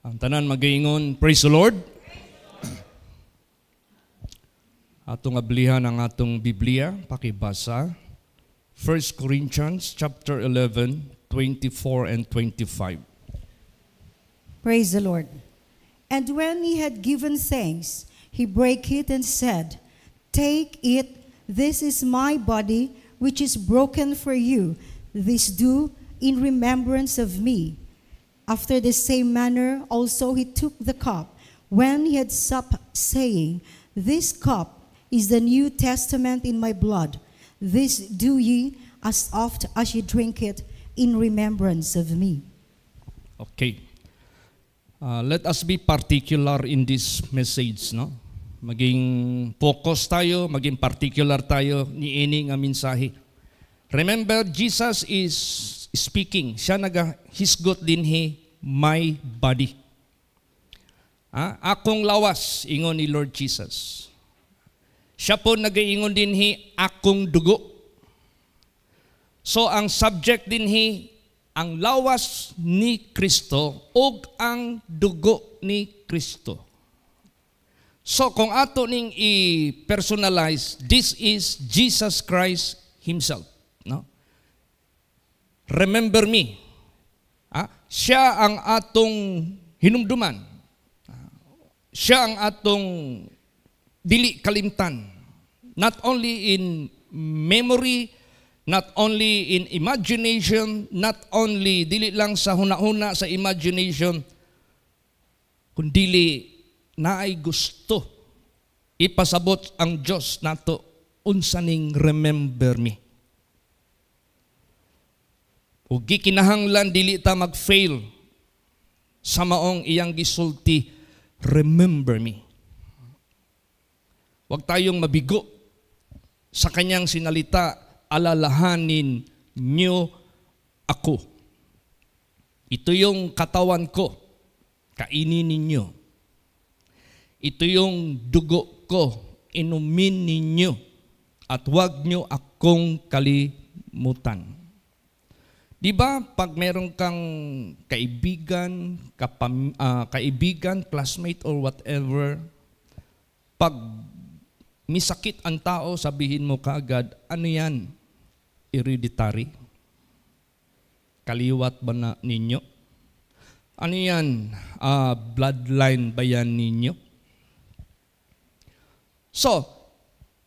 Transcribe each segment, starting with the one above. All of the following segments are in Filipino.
Ang tanan magaingon, praise the Lord. Atong ablihan ang atong Biblia, pakibasa. 1 Corinthians chapter 11, 24 and 25. Praise the Lord. And when he had given thanks, he brake it and said, "Take it, this is my body, which is broken for you. This do in remembrance of me." After the same manner also he took the cup, when he had supped, saying, "This cup is the New Testament in my blood. This do ye as oft as ye drink it in remembrance of me." Okay. Let us be particular in this message, no? Maging focus tayo, maging particular tayo ni ini nga mensahe. Remember, Jesus is speaking. Siya nagahisgot dinhi my body. Akong lawas, ingon ni Lord Jesus. Siya po nagaingon dinhi akong dugo. So ang subject dinhi ang lawas ni Kristo ug ang dugo ni Kristo. So kung ato ning i-personalize, this is Jesus Christ Himself. No? Remember me. Siya ang atong hinumduman. Siya ang atong dili kalimtan. Not only in memory, not only in imagination, not only dili lang sa huna-huna sa imagination, kundi naay gusto ipasabot ang Dios nato unsa ning remember me. Ug gikinahanglan dili ta mag-fail sa maong iyang gisulti, remember me. Huwag tayong mabigo sa kanyang sinalita, alalahanin niyo ako. Ito yung katawan ko, kainin ninyo. Ito yung dugo ko, inumin ninyo. At huwag nyo akong kalimutan. Diba, pag meron kang kaibigan, classmate or whatever, pag misakit ang tao, sabihin mo kaagad, ano yan? Hereditary? Kaliwat ba na ninyo? Ano yan? Bloodline ba yan ninyo? So,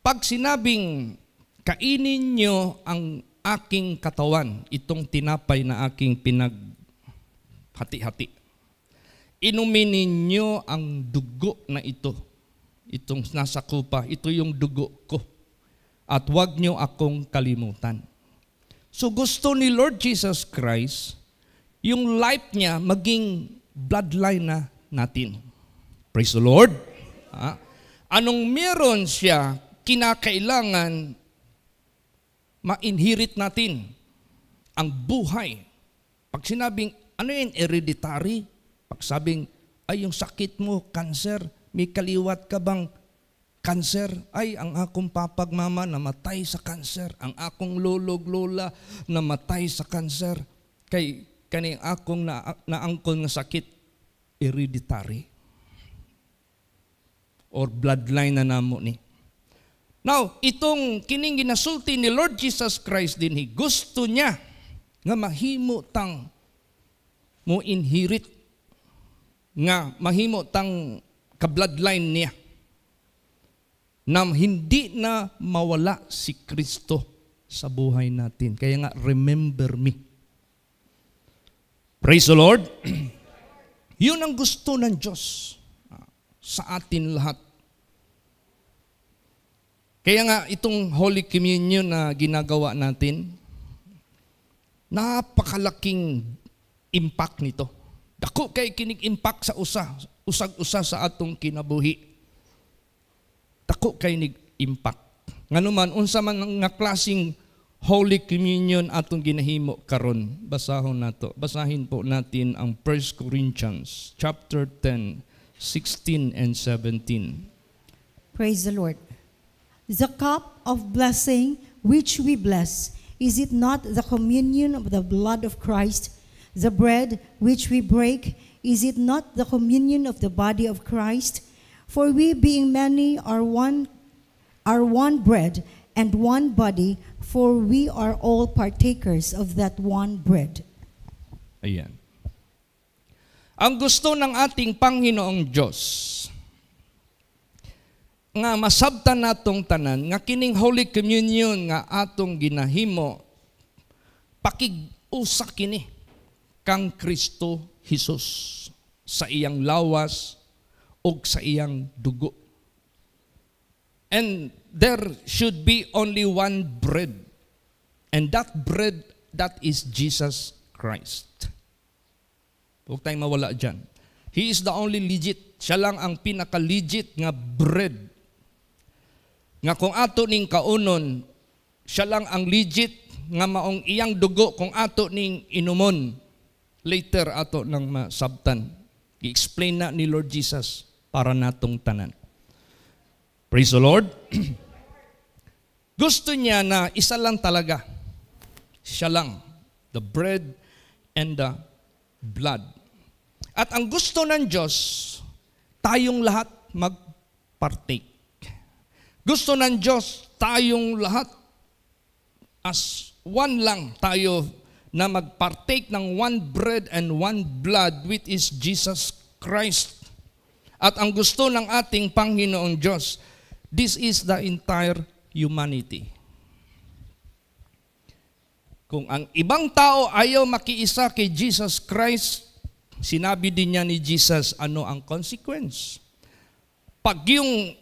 pag sinabing kainin nyo ang aking katawan, itong tinapay na aking pinaghati-hati, inumin ninyo ang dugo na ito, itong nasa kupa, ito yung dugo ko. At huwag nyo akong kalimutan. So gusto ni Lord Jesus Christ, yung life niya maging bloodline na natin. Praise the Lord. Anong meron siya, kinakailangan ma-inherit natin ang buhay. Pag sinabing, ano yung hereditary? Pag sabing, ay yung sakit mo, cancer, may kaliwat ka bang cancer? Ay, ang akong papagmama namatay sa cancer. Ang akong lolog-lola namatay sa cancer. Kay kaning akong naangkon nga sakit, hereditary. Or bloodline na namo ni. Now, itong kining ginasulti ni Lord Jesus Christ din, gusto niya nga mahimo tang mo inherit, nga mahimo tang ka-bloodline niya, na hindi na mawala si Kristo sa buhay natin. Kaya nga, remember me. Praise the Lord. Yun ang gusto ng Diyos sa atin lahat. Kaya nga itong Holy Communion na ginagawa natin, napakalaking impact nito. Dako kay kinig impact sa usag-usa sa atong kinabuhi. Dako kay nig impact. Nganuman unsa man nga klaseng Holy Communion atong ginahimo karon, basahon nato. Basahin po natin ang 1 Corinthians chapter 10, 16 and 17. Praise the Lord. The cup of blessing which we bless, is it not the communion of the blood of Christ? The bread which we break, is it not the communion of the body of Christ? For we being many are one bread and one body, for we are all partakers of that one bread. Ayan. Ang gusto ng ating Panginoong Diyos, nga masabtan natong tanan, nga kining Holy Communion nga atong ginahimo, pakig-usa kini kang Kristo Jesus sa iyang lawas o sa iyang dugo. And there should be only one bread. And that bread, that is Jesus Christ. Huwag tayong mawala dyan. He is the only legit. Siya lang ang pinaka-legit nga bread. Nga kung ato ning kaunon, siya lang ang legit nga maong iyang dugo kung ato ning inumon. Later ato nang masabtan. I-explain na ni Lord Jesus para natong tanan. Praise the Lord. Gusto niya na isa lang talaga. Siya lang. The bread and the blood. At ang gusto ng Diyos, tayong lahat mag-partake. Gusto ng Diyos, tayong lahat as one lang tayo na mag-partake ng one bread and one blood, which is Jesus Christ. At ang gusto ng ating Panginoong Diyos, this is the entire humanity. Kung ang ibang tao ayaw makiisa kay Jesus Christ, sinabi din niya ni Jesus, ano ang consequence? Pag yung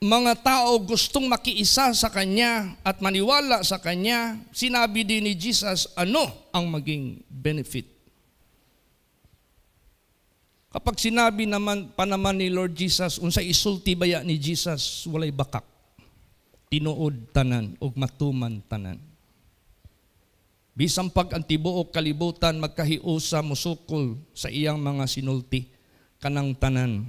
mga tao gustong makiisa sa Kanya at maniwala sa Kanya, sinabi din ni Jesus, ano ang maging benefit? Kapag sinabi naman pa naman ni Lord Jesus, unsay isulti baya ni Jesus, walay bakak, tinuod tanan o matuman tanan. Bisang pag ang tibuok kalibutan magkahiusa musukol sa iyang mga sinulti, kanang tanan,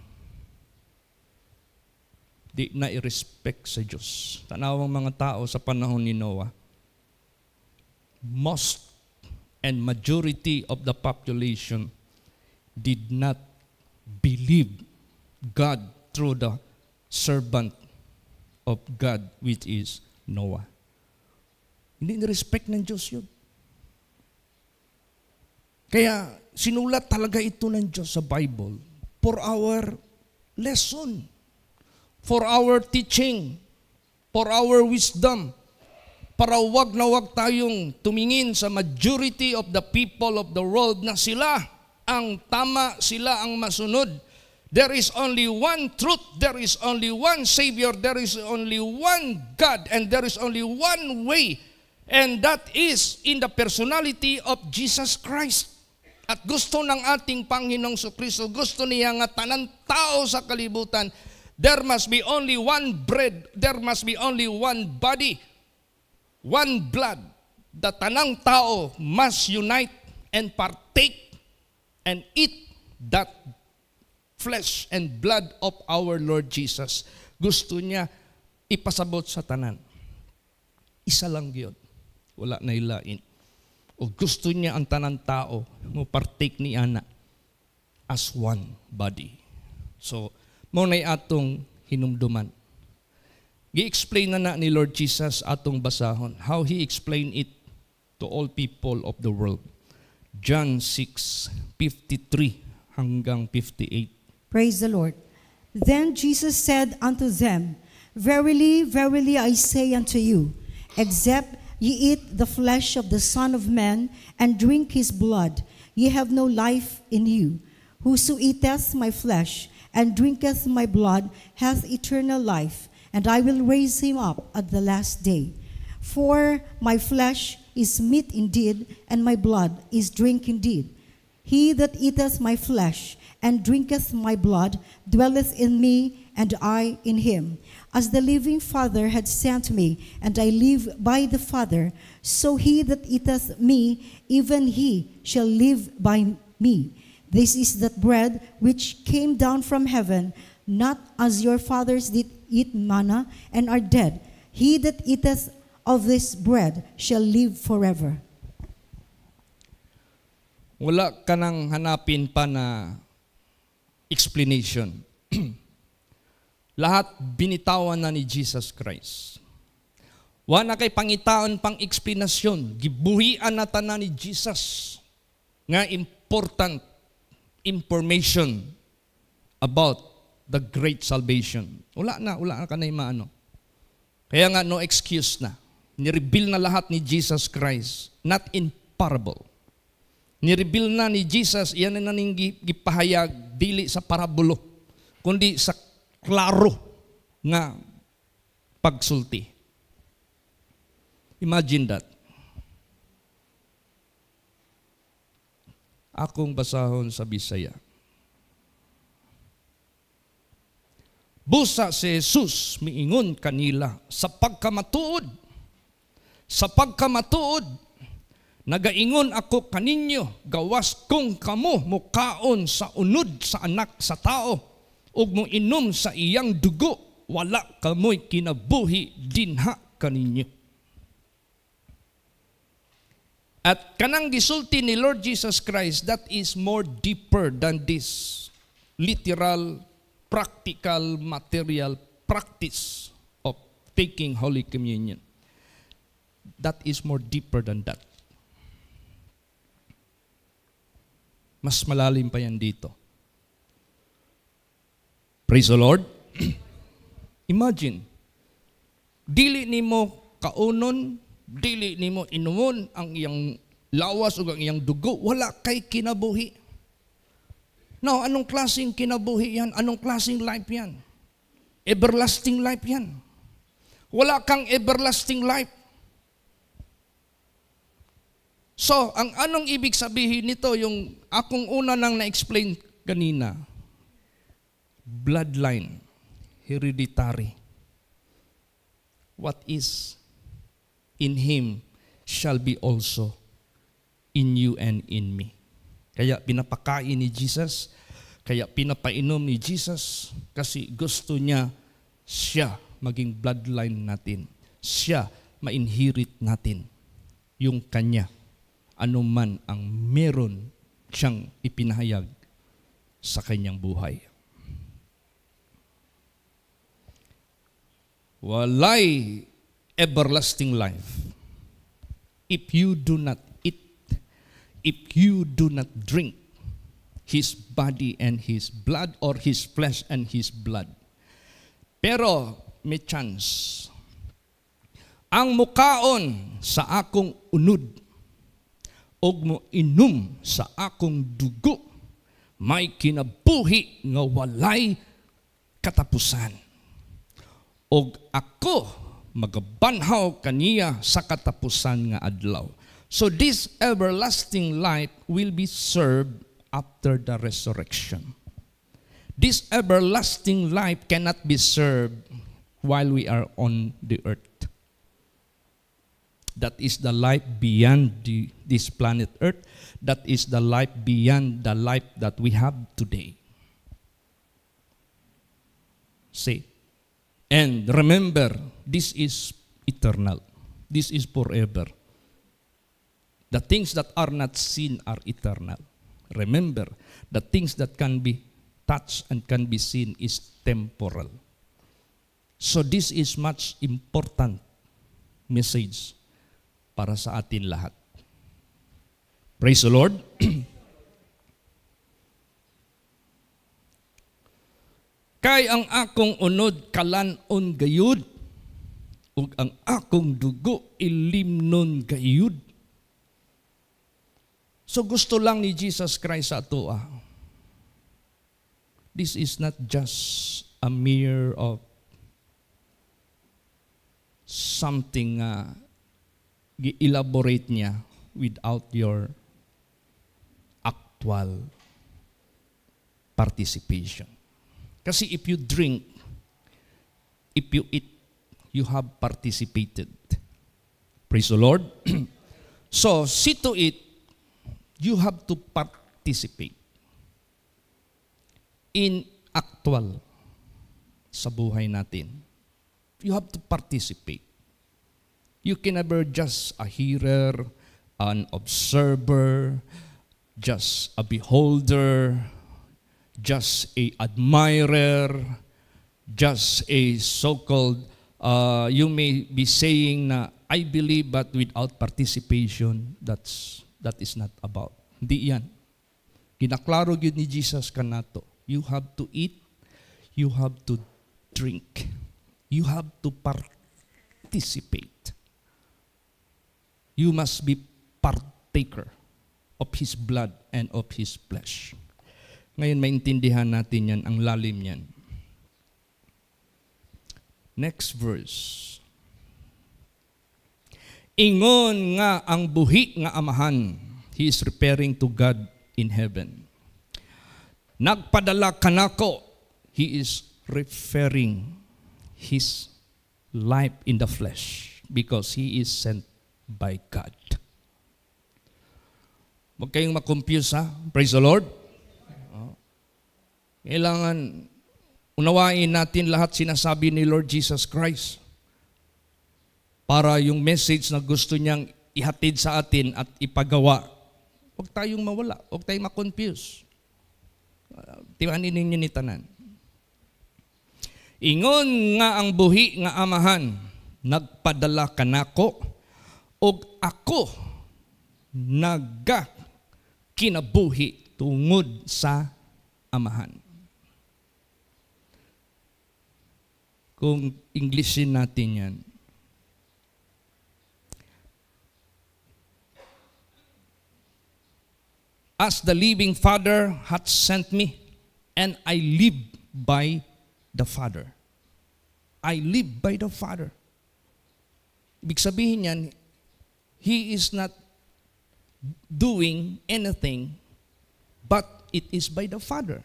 di na i-respect sa Diyos. Tanawang mga tao sa panahon ni Noah, most and majority of the population did not believe God through the servant of God, which is Noah. Hindi ni-respect ng Diyos yun. Kaya sinulat talaga ito ng Diyos sa Bible for our lesson, for our teaching, for our wisdom, para wag na wag tayong tumingin sa majority of the people of the world na sila ang tama, sila ang masunod. There is only one truth, there is only one Savior, there is only one God, and there is only one way, and that is in the personality of Jesus Christ. At gusto ng ating Panginoong Kristo, gusto niya nga tanan tao sa kalibutan, there must be only one bread, there must be only one body, one blood. The tanang tao must unite and partake and eat that flesh and blood of our Lord Jesus. Gusto niya ipasabot sa tanan. Isa lang yun. Wala na ilain. O gusto niya ang tanang tao mo partake ni ana as one body. So, muna'y atong hinumduman. Gi-explain na ni Lord Jesus atong basahon. How He explained it to all people of the world. John 6:53 hanggang 58. Praise the Lord. Then Jesus said unto them, Verily, verily, I say unto you, except ye eat the flesh of the Son of Man, and drink his blood, ye have no life in you. Whoso eateth my flesh, and drinketh my blood, hath eternal life, and I will raise him up at the last day. For my flesh is meat indeed, and my blood is drink indeed. He that eateth my flesh, and drinketh my blood, dwelleth in me, and I in him. As the living Father had sent me, and I live by the Father, so he that eateth me, even he shall live by me. This is that bread which came down from heaven, not as your fathers did eat manna, and are dead. He that eateth of this bread shall live forever. Wala ka nang hanapin pa na explanation. Lahat binitawan na ni Jesus Christ. Wala kay pangitaon pang explanation. Gibuhian na tanan ni Jesus nga important information about the great salvation. Wala na ka na maano. Kaya nga no excuse na. Nireveal na lahat ni Jesus Christ, not in parable. Nireveal na ni Jesus, iyan na ning gipahayag, dili sa parabulo, kundi sa klaro nga pagsulti. Imagine that. Akong basahon sa Bisaya. Busa si Jesus miingon kanila sa pagkamatuod. Sa pagkamatuod, nagaingon ako kaninyo, gawas kong kamo mukaon sa unod sa anak sa tao, ug mo inom sa iyang dugo, wala kamoy kinabuhi dinha kaninyo. At kanang gisulti ni Lord Jesus Christ, that is more deeper than this literal, practical, material practice of taking Holy Communion. That is more deeper than that. Mas malalim pa yan dito. Praise the Lord. Imagine, dili nimo kaunon, dili nimo inumon ang iyang lawas o ang iyang dugo, wala kay kinabuhi. Now, anong klaseng kinabuhi yan? Anong klaseng life yan? Everlasting life yan. Wala kang everlasting life. So, ang anong ibig sabihin nito, yung akong una nang na-explain kanina, bloodline, hereditary. What is in him shall be also in you and in me. Kaya pinapakain ni Jesus, kaya pinapainom ni Jesus, kasi gusto niya siya maging bloodline natin. Siya ma-inherit natin yung kanya. Ano man ang meron siyang ipinahayag sa kanyang buhay. Walay everlasting life if you do not eat, if you do not drink His body and His blood, or His flesh and His blood. Pero may chance. Ang mukaon sa akong unod, og mo inom sa akong dugo, may kinabuhi nga walay katapusan. Og ako magabanhaw kaniya sa katapusan nga adlaw. So this everlasting life will be served after the resurrection. This everlasting life cannot be served while we are on the earth. That is the life beyond this planet Earth. That is the life beyond the life that we have today. See? And remember, this is eternal. This is forever. The things that are not seen are eternal. Remember, the things that can be touched and can be seen is temporal. So this is much important message para sa atin lahat. Praise the Lord. Kay ang akong unod kalanon gayud, ug ang akong dugo ilimnon gayud. So gusto lang ni Jesus Christ sa ato. This is not just a mere of something gi-elaborate niya without your actual participation. Kasi if you drink, if you eat, you have participated. Praise the Lord. So, see to it, you have to participate in actual sa buhay natin. You have to participate. You can never just a hearer, an observer, just a beholder, just a admirer, just a so-called, you may be saying na, I believe but without participation, that is not about. Hindi yan. Kinaklaro yun ni Jesus kanato. You have to eat, you have to drink, you have to participate. You must be partaker of His blood and of His flesh. Ngayon, maintindihan natin yan, ang lalim yan. Next verse. Ingon nga ang buhi nga amahan. He is referring to God in heaven. Nagpadala kanako. He is referring His life in the flesh because He is sent by God. Huwag kayong makompuse, ha? Praise the Lord. Kailangan unawain natin lahat sinasabi ni Lord Jesus Christ para yung message na gusto niyang ihatid sa atin at ipagawa. Huwag tayong mawala. Huwag tayong makonfuse. Tiwanin ninyo ni tanan. Ingon nga ang buhi nga amahan, nagpadala kanako, og ako kinabuhi tungod sa amahan. Kung Englishin natin yan. As the living Father hath sent me, and I live by the Father. I live by the Father. Ibig sabihin yan, He is not doing anything, but it is by the Father.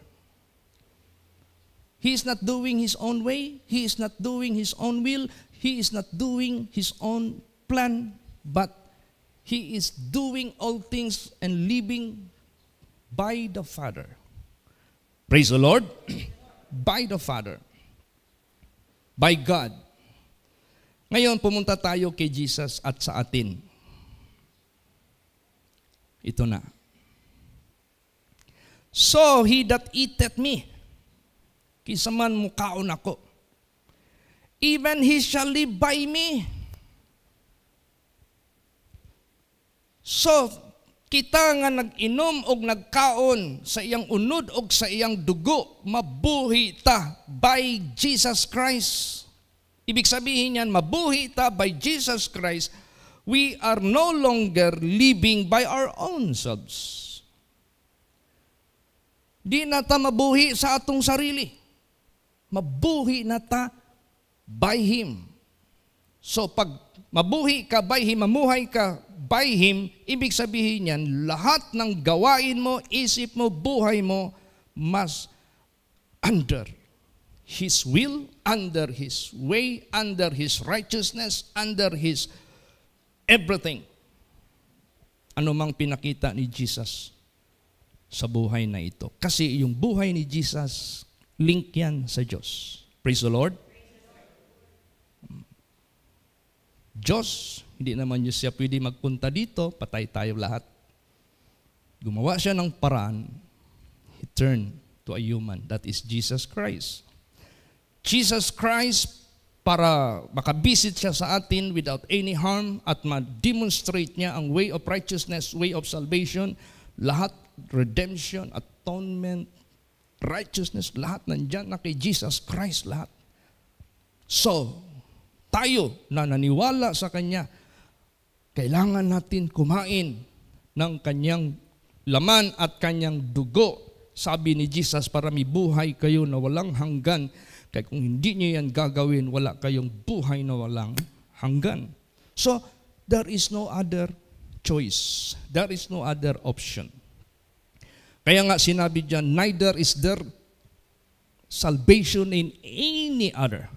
He is not doing His own way. He is not doing His own will. He is not doing His own plan, but He is doing all things and living by the Father. Praise the Lord. By the Father. By God. Ngayon, pumunta tayo kay Jesus at sa atin. Ito na. So he that eateth me, kisa man mukaon ako, even he shall live by me. So, kita nga nag-inom og nagkaon sa iyang unod og sa iyang dugo, mabuhi ta by Jesus Christ. Ibig sabihin yan, mabuhi ta by Jesus Christ. We are no longer living by our own selves. Di na ta mabuhi sa atong sarili. Mabuhi na ta by Him. So pag mabuhi ka by Him, mamuhay ka by Him, ibig sabihin yan, lahat ng gawain mo, isip mo, buhay mo, mas under His will, under His way, under His righteousness, under His everything. Ano mang pinakita ni Jesus sa buhay na ito. Kasi yung buhay ni Jesus, link yan sa Diyos. Praise the Lord. Diyos, hindi naman niya siya pwede magpunta dito, patay tayo lahat. Gumawa siya ng paraan, He turned to a human, that is Jesus Christ. Jesus Christ, para makabisit siya sa atin without any harm at ma-demonstrate niya ang way of righteousness, way of salvation, lahat, redemption, atonement, righteousness, lahat nandyan na kay Jesus Christ, lahat. So, tayo na naniwala sa Kanya, kailangan natin kumain ng Kanyang laman at Kanyang dugo. Sabi ni Jesus, para may buhay kayo na walang hanggan. Kaya kung hindi niyo yan gagawin, wala kayong buhay na walang hanggan. So, there is no other choice. There is no other option. Kaya nga sinabi dyan, neither is there salvation in any other.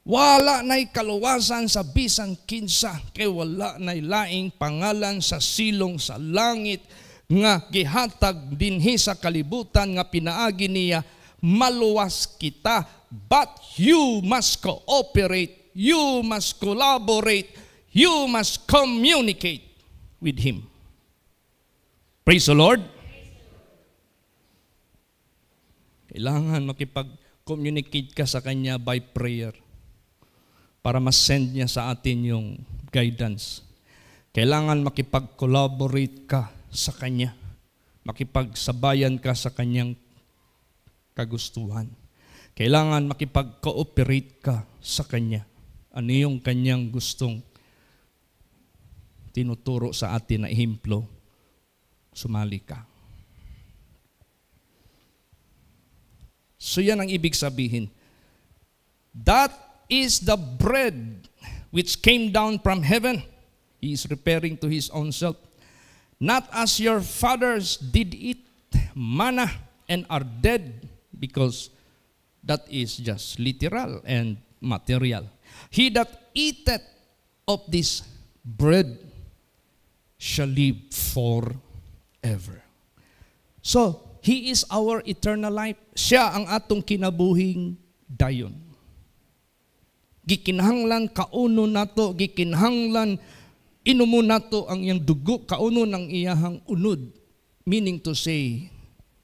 Wala na'y kaluwasan sa bisan kinsa, kay wala na'y laing pangalan sa silong sa langit, nga gihatag dinhi sa kalibutan, nga pinaagi niya, maluwas kita. But you must cooperate, you must collaborate, you must communicate with Him. Praise the Lord. Kailangan makipag-communicate ka sa Kanya by prayer para ma-send niya sa atin yung guidance. Kailangan makipag-collaborate ka sa Kanya. Makipagsabayan ka sa Kanyang kagustuhan. Kailangan makipag-cooperate ka sa Kanya. Ano yung Kanyang gustong tinuturo sa atin na ehemplo? Sumali ka. So yan ang ibig sabihin. That is the bread which came down from heaven. He is referring to His own self. Not as your fathers did eat manna and are dead, because that is just literal and material. He that eateth of this bread shall live forever. So, He is our eternal life. Siya ang atong kinabuhing dayon. Gikinahanglan kauno nato, gikinahanglan inumo nato ang iyang dugo, kauno ng iyahang unod. Meaning to say,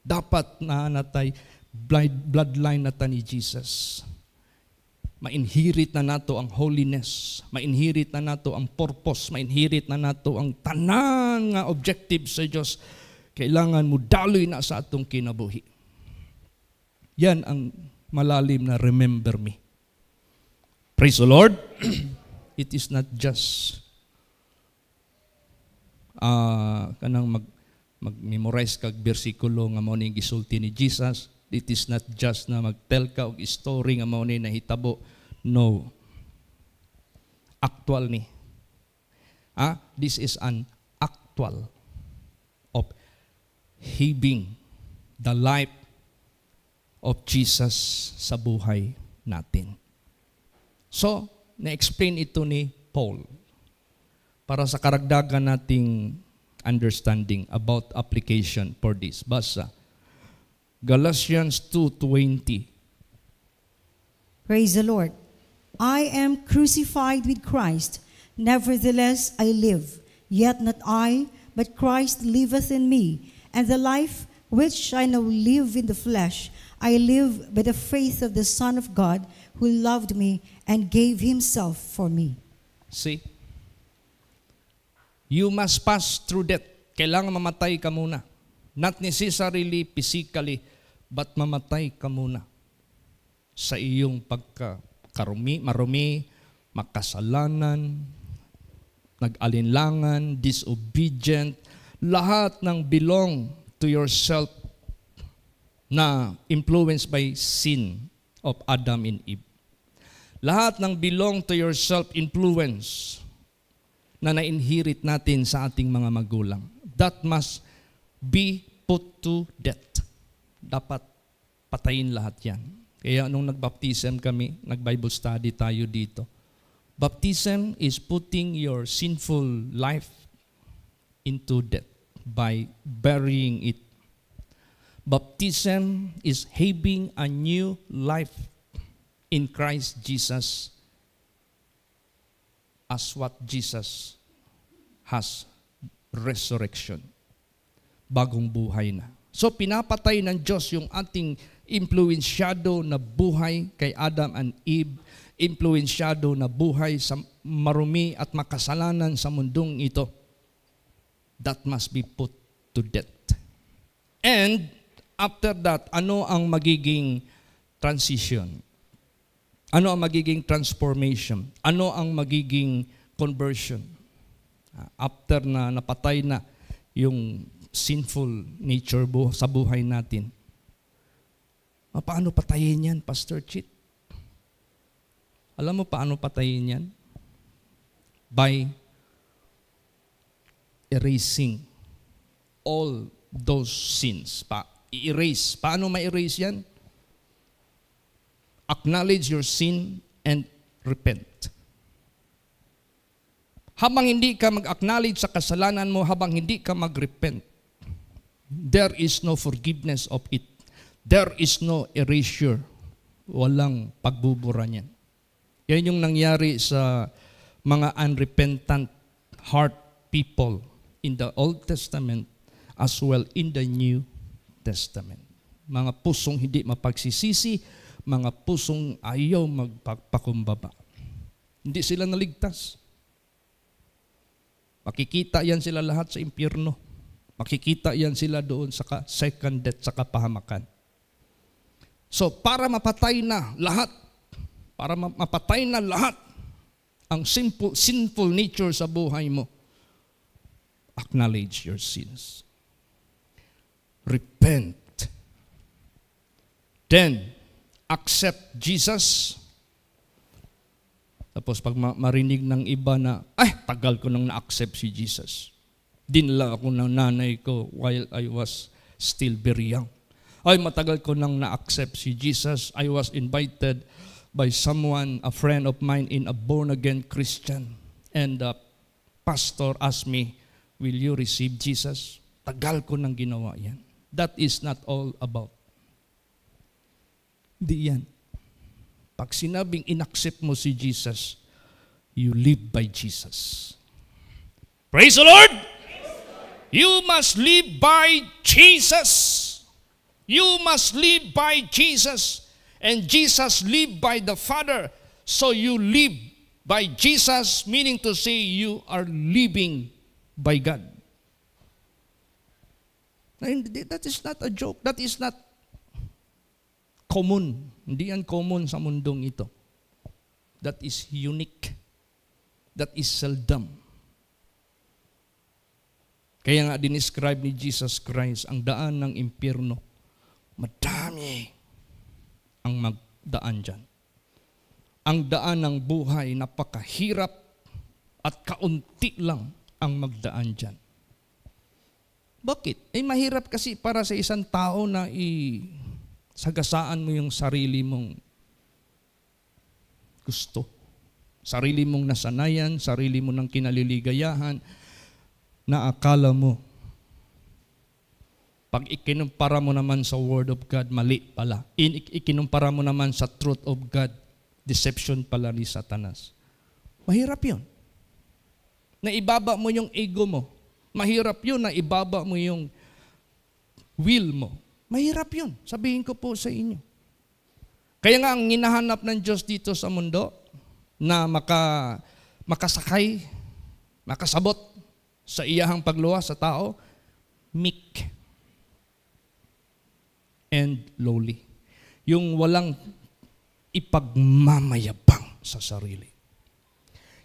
dapat na natay bloodline nata ni Jesus. Mainhirit na nato ang holiness, mainhirit na nato ang purpose, mainhirit na nato ang tanan nga objective sa Dios. Kailangan mo daloy na sa atong kinabuhi. Yan ang malalim na remember me. Praise the Lord. It is not just kanang mag-memorize kag bersikulo nga mao ni gisulti ni Jesus. It is not just na mag-tell ka og story nga mao ni nahitabo. No. Actual ni. This is an actual of having the life of Jesus sa buhay natin. So, na-explain ito ni Paul para sa karagdagan nating understanding about application for this. Basa, Galatians 2:20. Praise the Lord. I am crucified with Christ. Nevertheless I live, yet not I, but Christ liveth in me. And the life which I now live in the flesh, I live by the faith of the Son of God, who loved me and gave Himself for me. See? You must pass through death. Kailangan mamatay ka muna. Not necessarily physically, but mamatay ka muna sa iyong marumi, makasalanan, nag-alinlangan, disobedient, lahat ng belong to yourself na influenced by sin of Adam and Eve. Lahat ng belong to yourself influence na na-inherit natin sa ating mga magulang. That must be put to death. Dapat patayin lahat yan. Kaya nung nagbaptism kami, nag-Bible study tayo dito. Baptism is putting your sinful life into death by burying it. Baptism is having a new life in Christ Jesus as what Jesus has, resurrection. Bagong buhay na. So pinapatay ng Diyos yung ating influensyado na buhay kay Adam and Eve, influensyado na buhay sa marumi at makasalanan sa mundong ito. That must be put to death. And after that, ano ang magiging transition? Ano ang magiging transformation? Ano ang magiging conversion? After na napatay na yung sinful nature sa buhay natin. Paano patayin yan, Pastor Chit? Alam mo paano patayin yan? By erasing all those sins. I-erase. Paano ma-erase yan? Acknowledge your sin and repent. Habang hindi ka mag-acknowledge sa kasalanan mo, habang hindi ka mag-repent, there is no forgiveness of it. There is no erasure. Walang pagbubura niyan. Yan yung nangyari sa mga unrepentant heart people in the Old Testament as well in the New Testament. Mga pusong hindi mapagsisisi, mga pusong ayaw magpapakumbaba. Hindi sila naligtas. Makikita yan sila lahat sa impyerno. Makikita yan sila doon sa second death, sa kapahamakan. So, para mapatay na lahat, ang sinful nature sa buhay mo, acknowledge your sins. Repent. Then, accept Jesus. Tapos pag marinig ng iba na, tagal ko nang na-accept si Jesus. Dinala ako ng nanay ko while I was still very young. Matagal ko nang na-accept si Jesus. I was invited by someone, a friend of mine in a born-again Christian. And the pastor asked me, will you receive Jesus? Tagal ko nang ginawa yan. That is not all about. Di yan. Pag sinabing inaccept mo si Jesus, you live by Jesus. Praise the Lord! You must live by Jesus. You must live by Jesus. And Jesus lived by the Father. So you live by Jesus, meaning to say you are living by God. That is not a joke. That is not common. Hindi yan common sa mundong ito. That is unique. That is seldom. Kaya nga dinescribe ni Jesus Christ ang daan ng impyerno. Madami ang magdaan dyan. Ang daan ng buhay napakahirap at kaunti lang ang magdaan dyan. Bakit? Mahirap kasi para sa isang tao na sagasaan mo yung sarili mong gusto. Sarili mong nasanayan, sarili mo ng kinaliligayahan, na akala mo. Pag ikinumpara mo naman sa Word of God, mali pala. Ikinumpara mo naman sa truth of God, deception pala ni Satanas. Mahirap yun. Naibaba mo yung ego mo. Mahirap yun na ibaba mo yung will mo. Mahirap yun. Sabihin ko po sa inyo. Kaya nga ang hinahanap ng Diyos dito sa mundo na makasakay, makasabot sa iyahang pagluwas sa tao, meek and lowly. Yung walang ipagmamayabang sa sarili.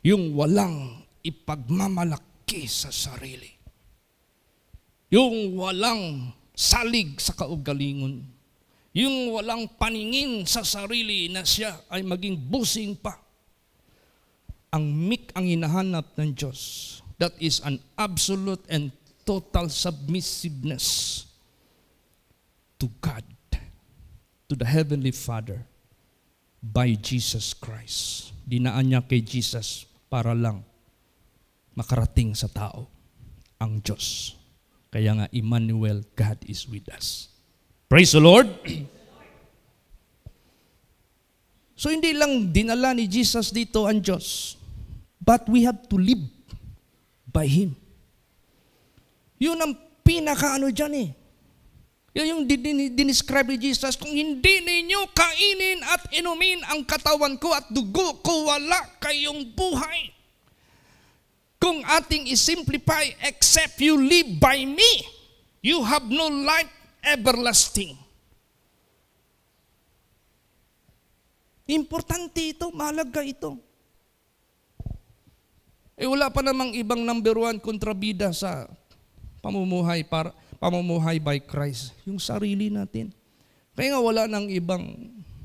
Yung walang ipagmamalaki sa sarili. Yung walang salig sa kaugalingon. Yung walang paningin sa sarili na siya ay maging busing pa. Ang meek ang hinahanap ng Diyos. That is an absolute and total submissiveness to God, to the Heavenly Father, by Jesus Christ. Dinaan niya kay Jesus para lang makarating sa tao ang Diyos. Kaya nga, Emmanuel, God is with us. Praise the Lord! So, hindi lang dinala ni Jesus dito ang Diyos, but we have to live by Him. Yun ang pinaka-ano dyan eh. Yan yung dinescribe ni Jesus, kung hindi ninyo kainin at inumin ang katawan ko at dugo ko, wala kayong buhay. Kung ating isimplify, except you live by me, you have no life everlasting. Importante ito, mahalaga ito. Wala pa namang ibang number one kontrabida sa pamumuhay by Christ. Yung sarili natin. Kaya nga wala nang ibang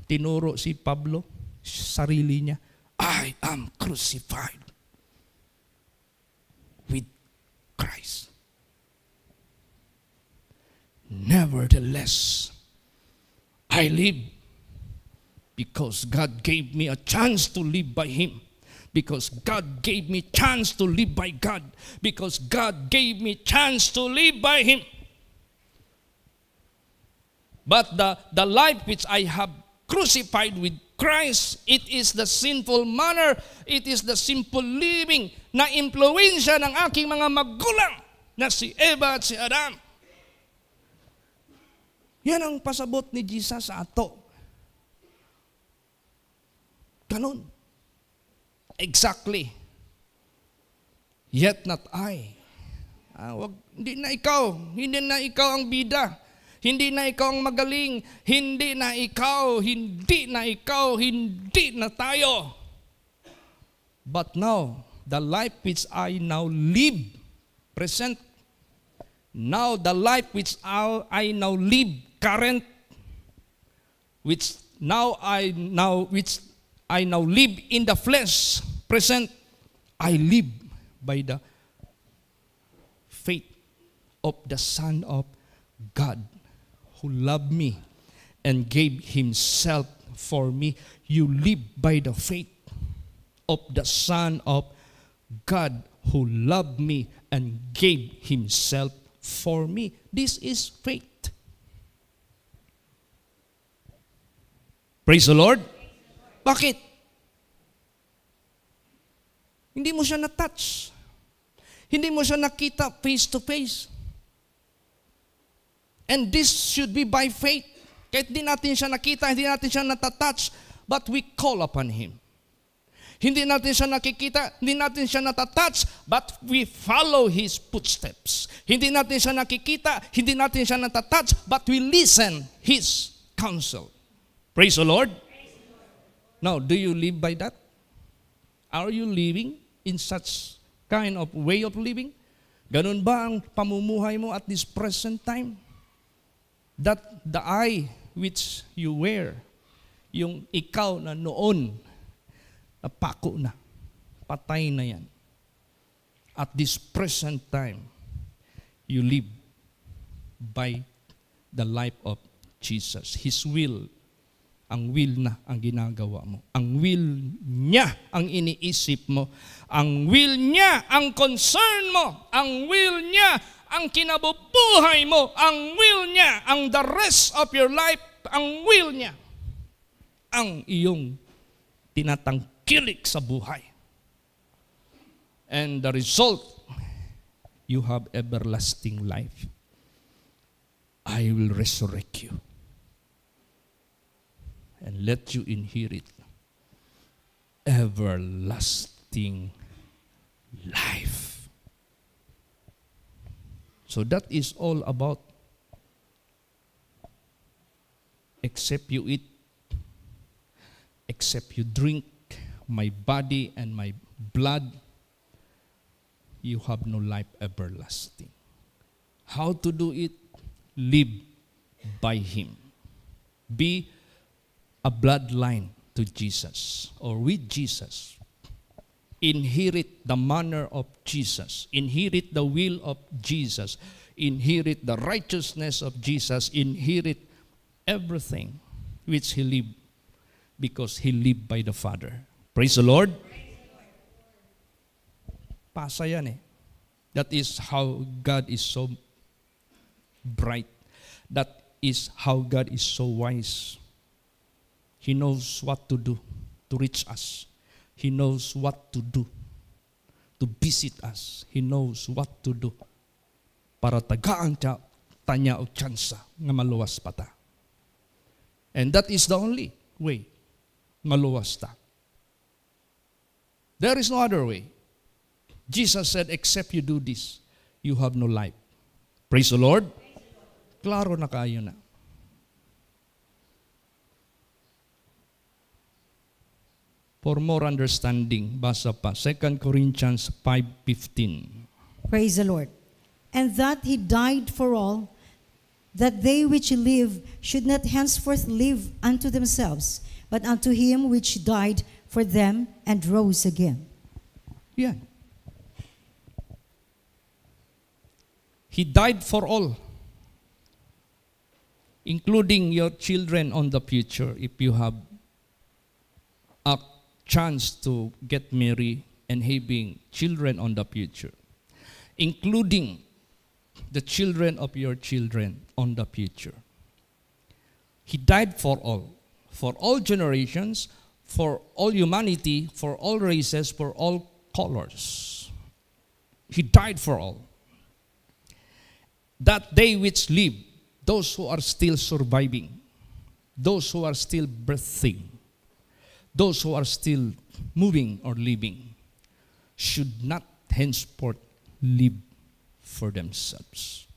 tinuro si Pablo, sarili niya. I am crucified with Christ. Nevertheless, I live because God gave me a chance to live by Him. Because God gave me chance to live by God. Because God gave me chance to live by Him. But the life which I have crucified with Christ, it is the sinful manner, it is the simple living na impluensya ng aking mga magulang na si Eva at si Adam. Yan ang pasabot ni Jesus sa ato. Ganun. Exactly. Yet not I. Hindi na ikaw ang bida. Hindi na ikaw ang magaling. Hindi na tayo. But now, the life which I now live, present. Now, the life which I now live, current, which I now live in the flesh, present, I live by the faith of the Son of God, who loved me and gave himself for me. You live by the faith of the Son of God, who loved me and gave himself for me. This is faith. Praise the Lord. Bakit? Hindi mo siya na-touch. Hindi mo siya nakita face to face. And this should be by faith. Kahit di natin siya nakita, hindi natin siya natatouch, but we call upon Him. Hindi natin siya nakikita, hindi natin siya natatouch, but we follow His footsteps. Hindi natin siya nakikita, hindi natin siya natatouch, but we listen His counsel. Praise the Lord. Now, do you live by that? Are you living in such kind of way of living? Ganun ba ang pamumuhay mo at this present time? That the I which you wear, yung ikaw na noon, napako na, patay na yan. At this present time, you live by the life of Jesus. His will, ang will na ang ginagawa mo. Ang will niya ang iniisip mo. Ang will niya ang concern mo. Ang will niya ang kinabubuhay mo. Ang will niya ang the rest of your life. Ang will niya ang iyong tinatangkilik sa buhay. And the result, you have everlasting life. I will resurrect you and let you inherit everlasting life. So that is all about, except you eat, except you drink my body and my blood, you have no life everlasting. How to do it? Live by Him. Be a bloodline to Jesus or with Jesus. Inherit the manner of Jesus. Inherit the will of Jesus. Inherit the righteousness of Jesus. Inherit everything which He lived, because He lived by the Father. Praise the Lord. Pasa yan eh. That is how God is so bright. That is how God is so wise. He knows what to do to reach us. He knows what to do to visit us. He knows what to do para tagaan tanya o tsansa nga maluwas pa ta. And that is the only way maluwas ta. There is no other way. Jesus said, except you do this, you have no life. Praise the Lord. Klaro na kayo na. For more understanding, basa pa, 2 Corinthians 5:15. Praise the Lord. And that He died for all, that they which live should not henceforth live unto themselves, but unto Him which died for them and rose again. Yeah. He died for all, including your children on the future, if you have a chance to get married and having children on the future, including the children of your children on the future. He died for all generations, for all humanity, for all races, for all colors. He died for all. That they which live, those who are still surviving, those who are still breathing, those who are still moving or living, should not henceforth live for themselves.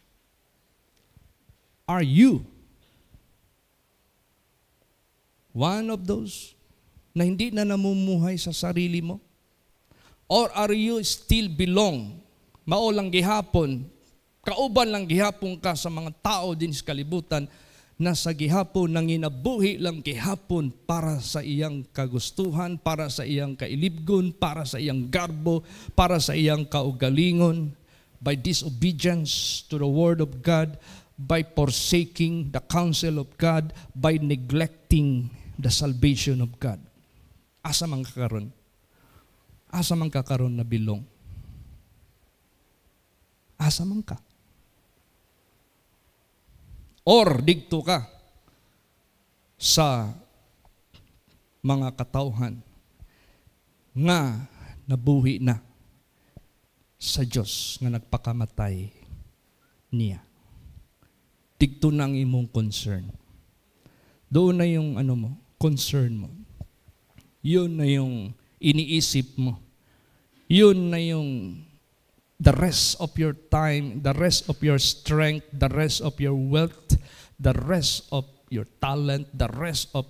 Are you one of those na hindi na namumuhay sa sarili mo? Or are you still belong? Mao lang gihapon, kauban lang gihapon ka sa mga tao din sa kalibutan na sa gihapon nang inabuhi lang gihapon para sa iyang kagustuhan, para sa iyang kailibgon, para sa iyang garbo, para sa iyang kaugalingon, by disobedience to the word of God, by forsaking the counsel of God, by neglecting the salvation of God. Asa man kakaron? Asa man kakaron na bilong? Asa man ka? Or digto ka sa mga katawhan nga nabuhi na sa Diyos nga nagpakamatay niya. Digto na ang imong concern. Doon na yung concern mo. Yun na yung iniisip mo. Yun na yung the rest of your time, the rest of your strength, the rest of your wealth, the rest of your talent, the rest of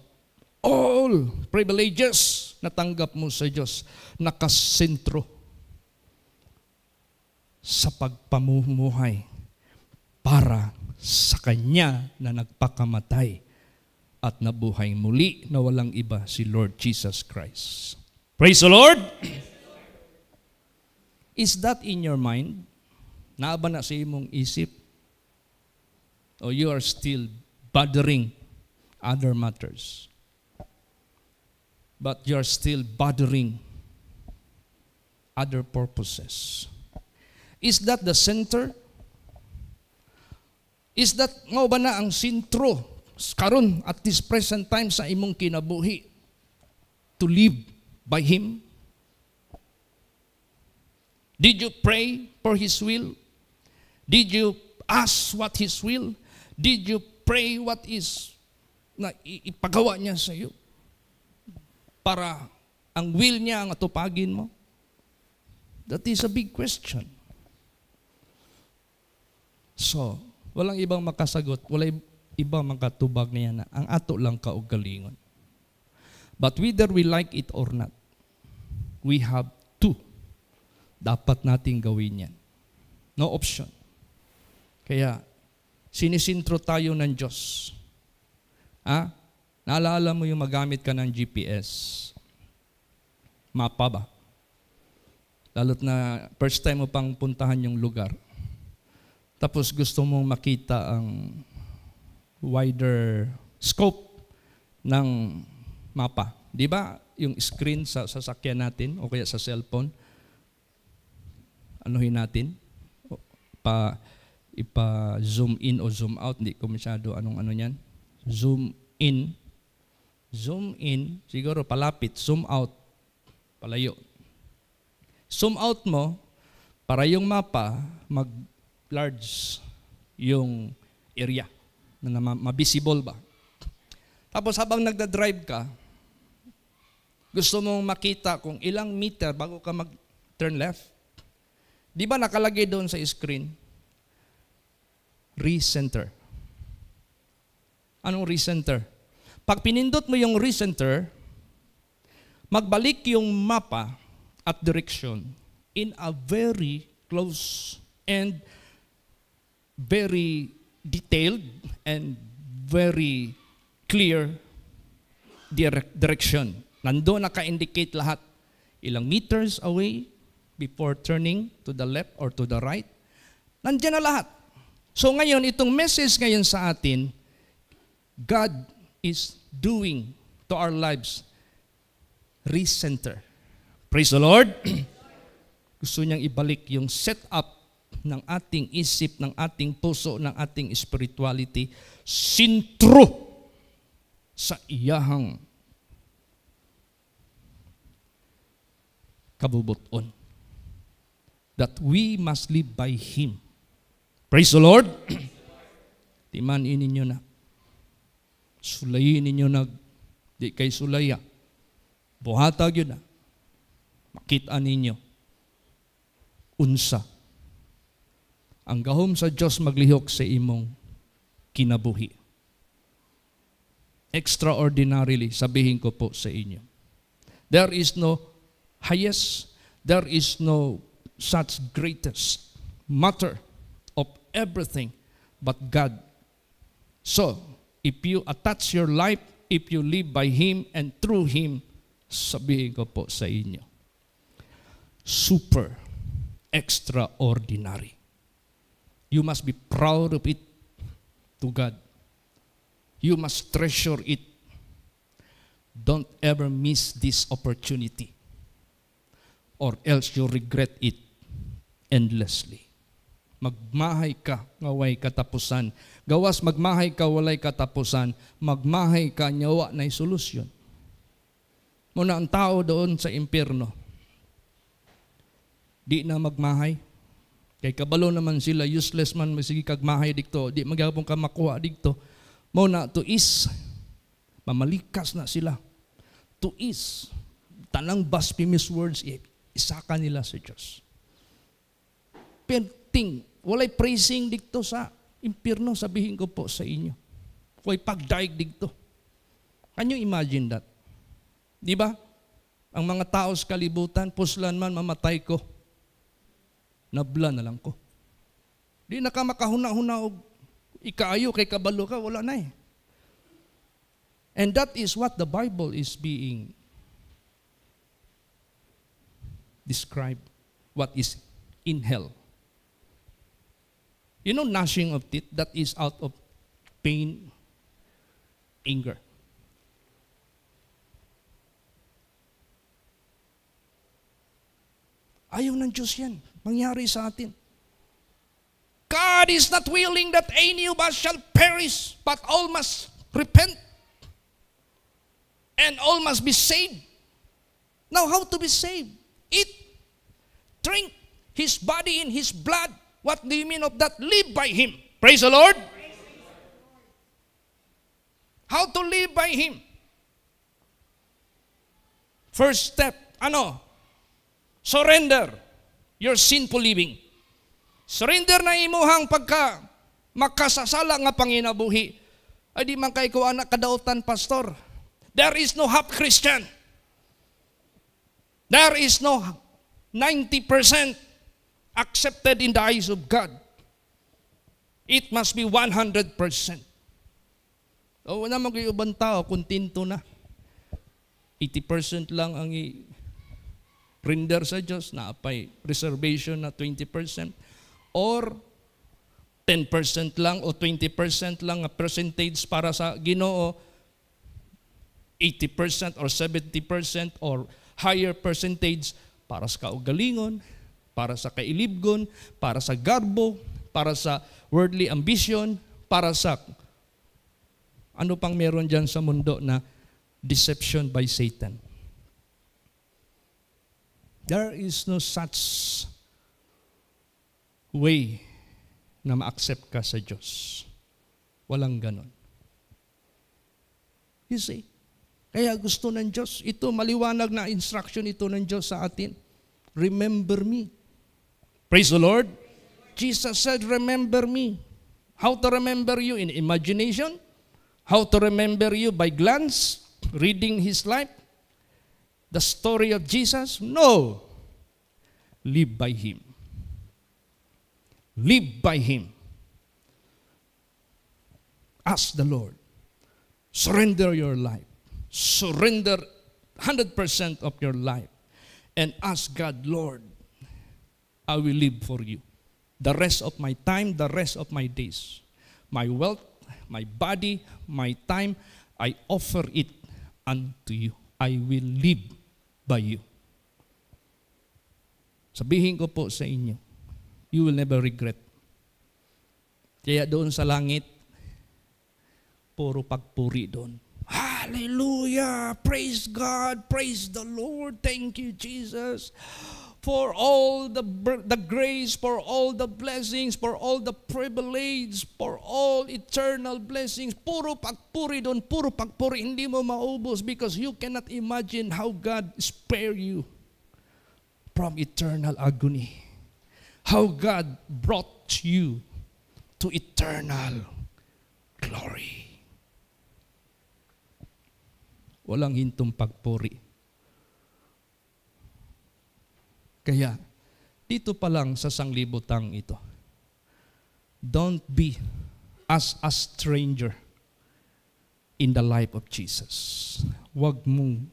all privileges na tanggap mo sa Diyos, nakasentro sa pagpamumuhay para sa Kanya na nagpakamatay at nabuhay muli na walang iba si Lord Jesus Christ. Praise the Lord! Is that in your mind? Naaba na sa imong isip? Or you are still bothering other matters? But you are still bothering other purposes. Is that the center? Is that mao ba na ang sentro karon at this present time sa imong kinabuhi to live by Him? Did you pray for His will? Did you ask what His will? Did you pray what is na ipagawa niya sa iyo? Para ang will niya ang atupagin mo? That is a big question. So, walang ibang makasagot, walang ibang makatubag niya na ang ato lang kaugalingon. But whether we like it or not, we have to. Dapat nating gawin yan. No option. Kaya, sinisintro tayo ng Diyos. Naalala mo yung magamit ka ng GPS. Mapa ba? Lalo't na first time mo pang puntahan yung lugar. Tapos gusto mong makita ang wider scope ng mapa. Di ba yung screen sa sasakyan natin o kaya sa cellphone, anuhin natin, ipa-zoom in o zoom out, hindi ko masyado anong yan. Zoom in, siguro palapit, zoom out, palayo. Zoom out mo, para yung mapa, mag-large yung area, na mabisible ba. Tapos habang nagda-drive ka, gusto mong makita kung ilang meter bago ka mag-turn left. Di ba nakalagay doon sa screen? Recenter. Anong recenter? Pag pinindot mo yung recenter, magbalik yung mapa at direction in a very close and very detailed and very clear direction. Nandoon naka-indicate lahat. Ilang meters away, before turning to the left or to the right. Nandiyan na lahat. So ngayon, itong message ngayon sa atin, God is doing to our lives recenter. Praise the Lord. Gusto niyang ibalik yung setup ng ating isip, ng ating puso, ng ating spirituality, sintro sa iyahang kabubuton. That we must live by Him. Praise the Lord. Timanin ninyo na. Sulayin ninyo na. Di kay sulaya. Buhatag yun na. Makita ninyo. Unsa. Ang gahom sa Diyos maglihok sa imong kinabuhi. Extraordinarily, sabihin ko po sa inyo. There is no highest, there is no such greatest matter of everything but God. So, if you attach your life, if you live by Him and through Him, sabihin ko po sa inyo, super extraordinary. You must be proud of it to God. You must treasure it. Don't ever miss this opportunity, or else you regret it endlessly. Magmahay ka, ngaway katapusan. Gawas magmahay ka, walay katapusan. Magmahay ka, nyawa na'y solusyon. Muna ang tao doon sa impyerno, di na magmahay. Kay kabalo naman sila, useless man, sige kagmahay dikto, di magyapon ka makuha dikto. Muna to is, mamalikas na sila. To is, tanang blasphemous words, isaka nila sa Diyos. Penting, walay praising dikto sa impyerno, sabihin ko po sa inyo. Walay pagdaig dikto. Can you imagine that? Di ba? Ang mga tao sa kalibutan, puslan man, mamatay ko. Nabla na lang ko. Di na ka makahuna-huna o ikaayo kay kabalo ka, wala na eh. And that is what the Bible is being described, what is in hell. You know, gnashing of teeth, that is out of pain, anger. Ayaw ng Diyos yan. Mangyari sa atin. God is not willing that any of us shall perish, but all must repent. And all must be saved. Now, how to be saved? Eat, drink, His body and His blood. What do you mean of that? Live by Him. Praise the Lord. How to live by Him? First step, surrender your sinful living. Surrender na imuhang pagka makasasala nga panginabuhi. Ay di man kay ko anak kadautan, pastor. There is no half Christian. There is no 90% accepted in the eyes of God. It must be 100%. O na mag-iubang tao, kuntinto na. 80% lang ang render sa Diyos, naapay reservation na 20%, or 10% lang o 20% lang ang percentage para sa Ginoo, 80% or 70% or higher percentage para sa kaugalingon, para sa kailibgon, para sa garbo, para sa worldly ambition, para sa ano pang meron dyan sa mundo na deception by Satan. There is no such way na ma-accept ka sa Diyos. Walang ganon. You see? Kaya gusto ng Diyos, ito maliwanag na instruction ito ng Diyos sa atin. Remember me. Praise the Lord. Jesus said, remember me. How to remember you? In imagination? How to remember you? By glance? Reading His life? The story of Jesus? No. Live by Him. Live by Him. Ask the Lord. Surrender your life. Surrender 100% of your life. And ask God, Lord, I will live for you. The rest of my time, the rest of my days. My wealth, my body, my time, I offer it unto you. I will live by you. Sabihin ko po sa inyo, you will never regret. Kaya doon sa langit, puro pagpuri doon. Hallelujah! Praise God! Praise the Lord! Thank you, Jesus! for all the grace, for all the blessings, for all the privilege, for all eternal blessings. Puro pagpuri doon, puro pagpuri. Hindi mo maubos because you cannot imagine how God spare you from eternal agony. How God brought you to eternal glory. Walang hintong pagpuri. Kaya, dito pa lang sa sanglibutang ito, don't be as a stranger in the life of Jesus. Huwag mong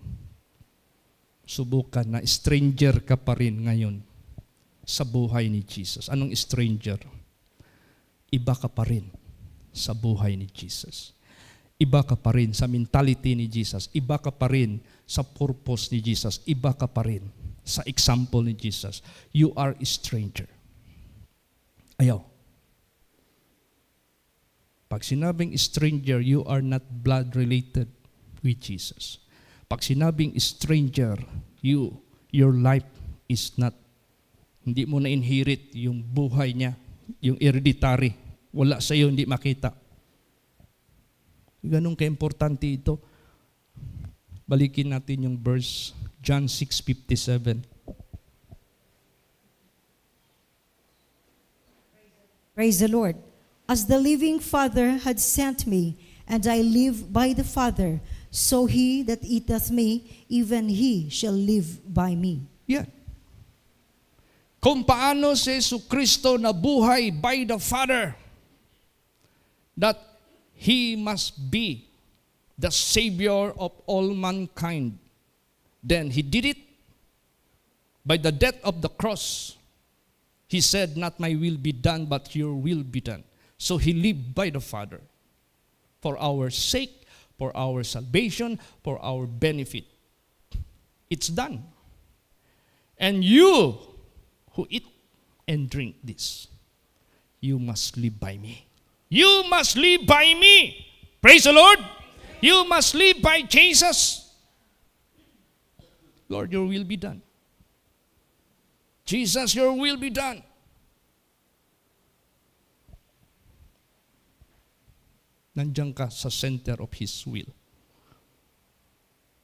subukan na stranger ka pa rin ngayon sa buhay ni Jesus. Anong stranger? Iba ka pa rin sa buhay ni Jesus. Iba ka pa rin sa mentality ni Jesus. Iba ka pa rin sa purpose ni Jesus. Iba ka pa rin sa example ni Jesus. You are a stranger. Ayaw. Pag sinabing stranger, you are not blood related with Jesus. Pag sinabing stranger, your life is not, hindi mo na-inherit yung buhay niya, yung hereditary. Wala sa iyo, hindi makita. Ganun ka-importante ito. Balikin natin yung verse, John 6:57. Praise the Lord. As the living Father had sent me, and I live by the Father, so he that eateth me, even he shall live by me. Yeah. Kung paano si Jesucristo nabuhay by the Father, that he must be the Savior of all mankind. Then he did it by the death of the cross. He said, not my will be done, but your will be done. So he lived by the Father for our sake, for our salvation, for our benefit. It's done. And you who eat and drink this, you must live by me. You must live by me. Praise the Lord. You must live by Jesus. Lord, your will be done. Jesus, your will be done. Nandiyan ka sa center of His will.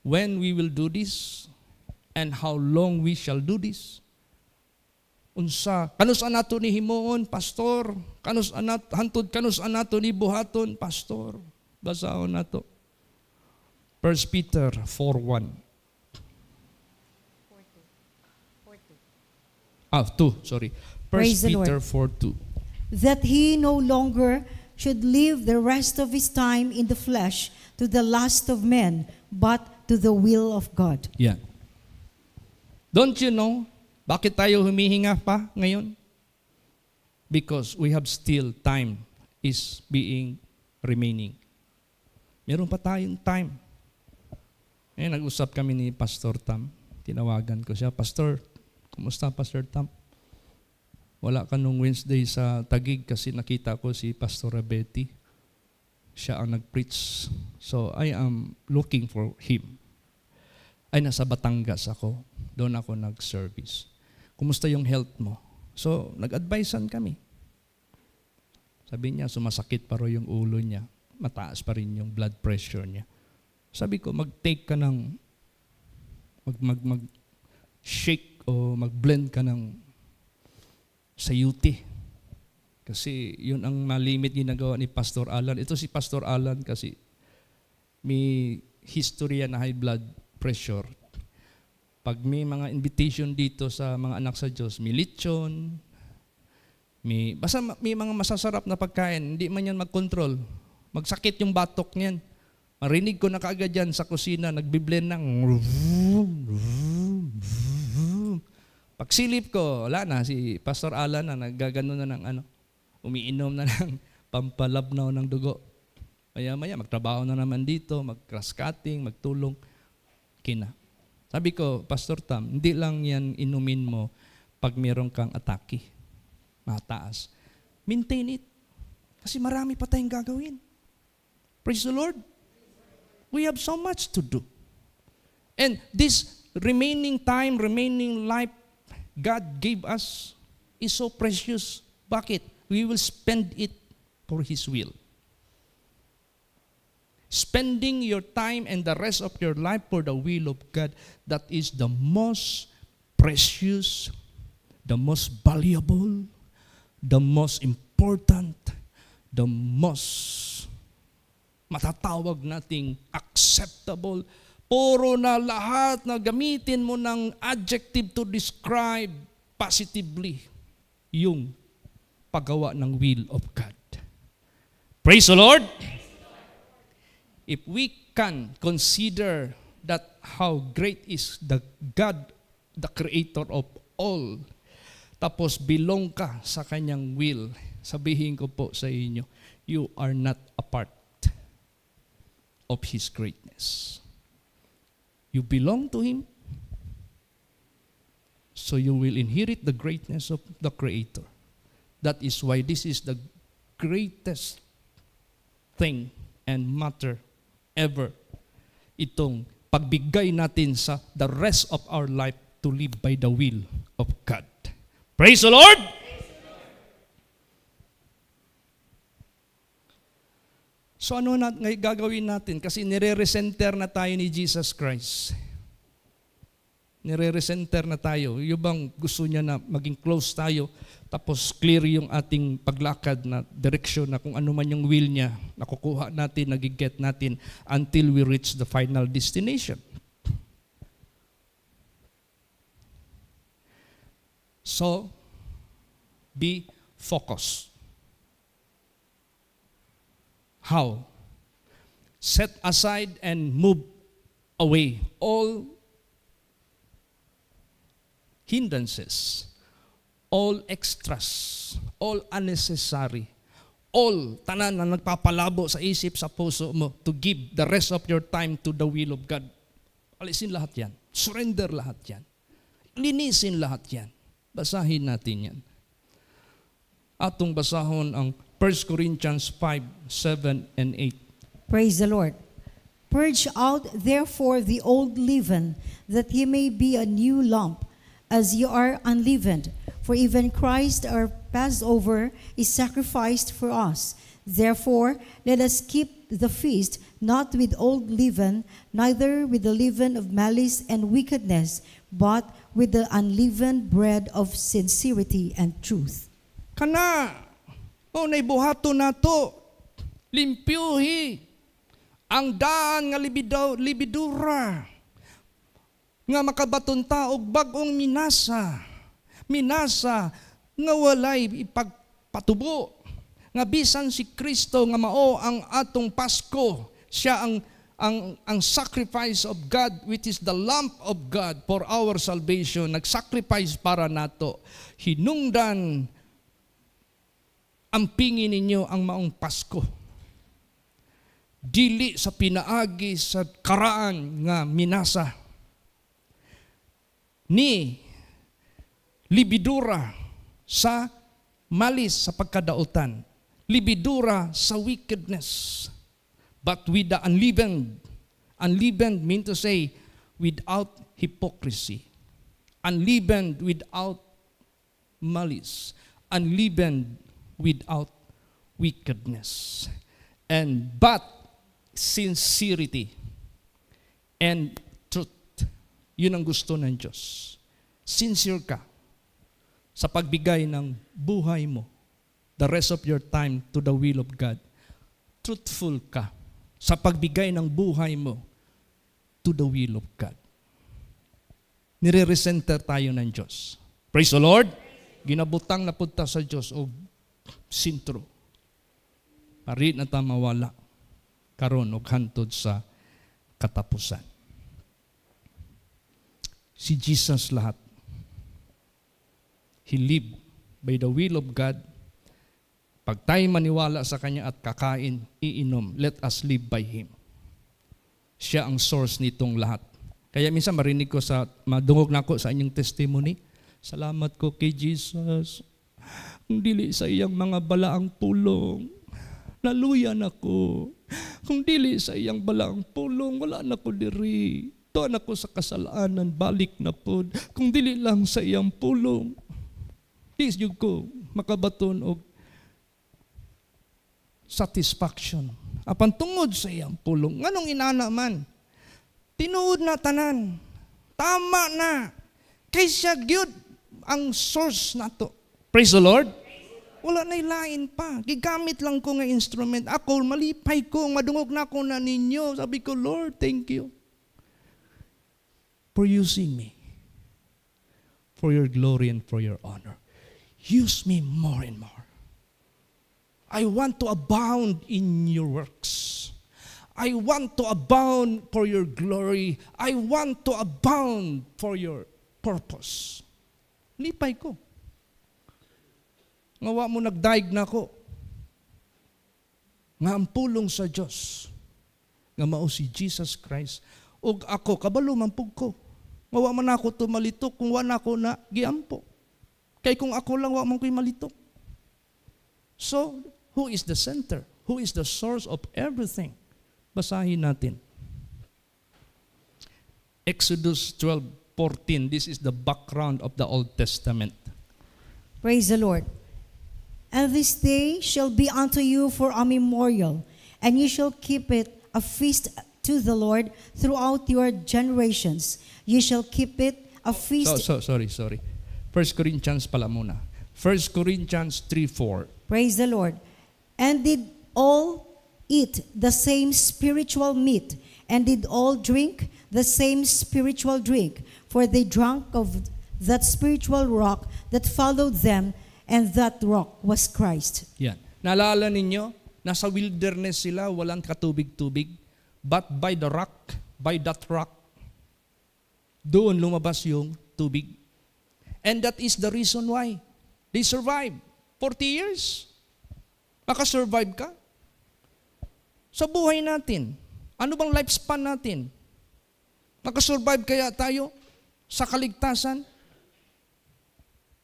When we will do this, and how long we shall do this, unsa, kanus anato ni himuon, pastor, kanus anato ni buhaton, pastor. Basahon nato. 1 Peter 4:1. 2. Praise 1 the Peter Lord. 4:2. That he no longer should live the rest of his time in the flesh to the lust of men, but to the will of God. Yan. Don't you know bakit tayo humihinga pa ngayon? Because we have still time is being remaining. Meron pa tayong time. Nag-usap kami ni Pastor Tam. Tinawagan ko siya, Pastor, kumusta Pastor Tam? Wala ka nung Wednesday sa Taguig kasi nakita ko si Pastor Betty. Siya ang nag-preach. So I am looking for him. Ay, nasa Batangas ako. Doon ako nag-service. Kumusta yung health mo? So, nag-advisean kami. Sabi niya, sumasakit pa rin yung ulo niya. Mataas pa rin yung blood pressure niya. Sabi ko, mag-take ka ng, mag-shake o mag-blend ka ng sayuti. Kasi yun ang malimit ginagawa ni Pastor Alan. Ito si Pastor Alan kasi may history na high blood pressure. Pag may mga invitation dito sa mga anak sa Diyos, may lechon, basta may mga masasarap na pagkain, hindi man yan mag-control. Magsakit yung batok niyan. Marinig ko na kaagad yan sa kusina, nagbiblend ng pagsilip ko, wala na, si Pastor Alan na naggagano na ng umiinom na ng pampalabnaw ng dugo. Maya-maya, magtrabaho na naman dito, mag-cross cutting, magtulong. Kina. Sabi ko, Pastor Tam, hindi lang yan inumin mo pag meron kang atake. Mataas. Maintain it. Kasi marami pa tayong gagawin. Praise the Lord. We have so much to do. And this remaining time, remaining life God gave us is so precious. Bakit? We will spend it for His will. Spending your time and the rest of your life for the will of God, that is the most precious, the most valuable, the most important, the most matatawag nating acceptable. Puro na lahat na gamitin mo ng adjective to describe positively yung paggawa ng will of God. Praise the Lord! If we can consider that how great is the God, the creator of all, tapos belong ka sa kanyang will, sabihin ko po sa inyo, you are not a part of His greatness. You belong to Him, so you will inherit the greatness of the Creator. That is why this is the greatest thing and matter ever. Itong pagbigay natin sa the rest of our life to live by the will of God. Praise the Lord! So ano na gagawin natin? Kasi nire-recenter na tayo ni Jesus Christ. Nire-recenter na tayo. Yung bang gusto niya na maging close tayo, tapos clear yung ating paglakad na direksyon na kung ano man yung will niya, nakukuha natin, nagiget natin until we reach the final destination. So, be focused. How? Set aside and move away all hindrances, all extras, all unnecessary, all tanan na nagpapalabo sa isip, sa puso mo to give the rest of your time to the will of God. Alisin lahat yan. Surrender lahat yan. Linisin lahat yan. Basahin natin yan. Atong basahon ang 1 Corinthians 5, 7, and 8. Praise the Lord. Purge out therefore the old leaven, that ye may be a new lump, as ye are unleavened. For even Christ our Passover is sacrificed for us. Therefore let us keep the feast, not with old leaven, neither with the leaven of malice and wickedness, but with the unleavened bread of sincerity and truth. Kana, naibuhato na to, limpyuhi, ang daan nga libidura, nga makabaton taog bagong minasa, nga walay ipagpatubo, nga bisan si Kristo nga mao ang atong Pasko, siya ang sacrifice of God, which is the lamb of God for our salvation, nagsacrifice para nato. Hinungdan, ampingin ninyo ang maong Pasko. Dili sa pinaagi sa karaan nga minasa. Ni libidura sa malis sa pagkadautan. Libidura sa wickedness. But with the unleavened. Unleavened mean to say without hypocrisy. Unleavened without malice. Unleavened without wickedness. But sincerity and truth. Yun ang gusto ng Diyos. Sincere ka sa pagbigay ng buhay mo, the rest of your time to the will of God. Truthful ka sa pagbigay ng buhay mo to the will of God. Nire-recenter tayo ng Diyos. Praise the Lord! Ginabutang na punta sa Diyos o sintro. Pari na ta mawala karon og hantod sa katapusan. Si Jesus lahat. He lived by the will of God. Pag tayo maniwala sa Kanya at kakain, iinom, let us live by Him. Siya ang source nitong lahat. Kaya minsan marinig ko madungog na ako sa inyong testimony. Salamat ko kay Jesus. Kung dili sa iyang mga balaang pulong, naluyan ako. Kung dili sa iyang balaang pulong, wala na ko diri. Tuan ako sa kasalanan, balik na po. Kung dili lang sa iyang pulong, dis yung ko makabaton og satisfaction. Apan tungod sa iyang pulong. Nganong inana man? Tinuod na tanan. Tama na. Kaysa gyud ang source nato. Praise the Lord. Wala na ilain pa. Gigamit lang ko nga instrument. Ako, malipay ko. Madungog na ako na ninyo. Sabi ko, Lord, thank you for using me. For your glory and for your honor. Use me more and more. I want to abound in your works. I want to abound for your glory. I want to abound for your purpose. Lipay ko. Ngawa mo nagdaig na ko. Nga ang pulong sa Diyos. Nga mao si Jesus Christ. O ako, kabalo mampug ko. Ngawa man ako tumalitok kung wala ako na giampo. Kay kung ako lang, wala man ko'y malitok. So, who is the center? Who is the source of everything? Basahin natin. Exodus 12:14. This is the background of the Old Testament. Praise the Lord. And this day shall be unto you for a memorial, and you shall keep it a feast to the Lord throughout your generations. You shall keep it a feast. Sorry. 1 Corinthians pala muna. 1 Corinthians 3:4. Praise the Lord. And did all eat the same spiritual meat, and did all drink the same spiritual drink, for they drank of that spiritual rock that followed them, and that rock was Christ. Yan. Naalala ninyo, nasa wilderness sila, walang katubig-tubig, but by that rock, doon lumabas yung tubig. And that is the reason why they survived 40 years. Makasurvive ka? Sa buhay natin, ano bang lifespan natin? Makasurvive kaya tayo sa kaligtasan?